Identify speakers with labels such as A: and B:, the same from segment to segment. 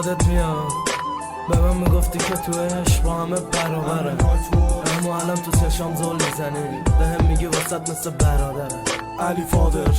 A: یادت میاد به من میگفتی که تو عشق با همه برابره، اما الان تو چشام زل میزنی به هم میگی وسط مثل برادره. علی فادر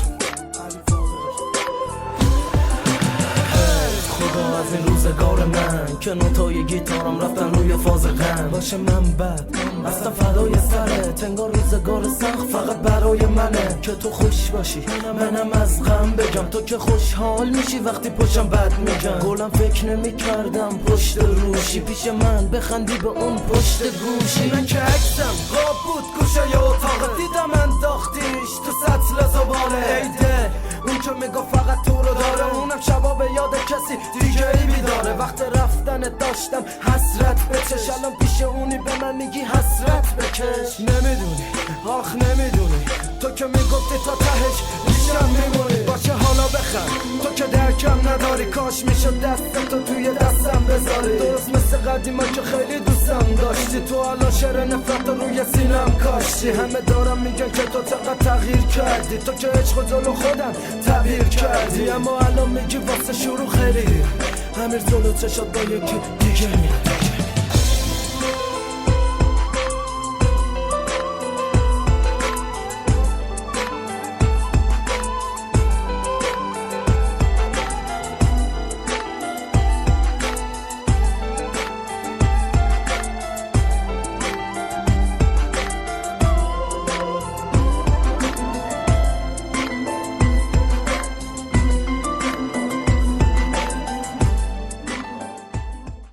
A: خدا از این روزگار من که نوتای گیتارم رفتن روی فاز غم باشه من بد اصلا فدای سرت، انگار روزگار سخت فقط برای منه که تو خوش باشی منم از غم بگم، تو که خوشحال میشی وقتی پشتم بد میگم. گلم فکر نمی کردم پشت روشی پیش من بخندی به اون پشت گوشی. من که عکسم خواب بود گوشه ی اتاق دیدم انداختیش تو سطل زباله ایده اون که میگه فقط تو رو داره، اونم شبا به یاد کسی دیگه ای بیداره. وقت رفتنت داشتم حسرت بچش، الان پیش اونی به من میگی حسرت بکش. نمیدونی آخ نمیدونی تو که میگفتی تا تهش میشم میمونی. باشه حالا بخند تو که درکم نداری، کاش میشد دستتو توی دستم بذاری. درست مثل قدیما که خیلی دوستم داشتی، تو الان شعر نفرت روی سینم کاشتی. همه دارم میگن که تو چقدر تغییر کردی، تو که عشق جلو خودم تعبیر کردی، اما الان میگی واسه شروع خیلی امیر جلو چشات با یکی دیگه میاد.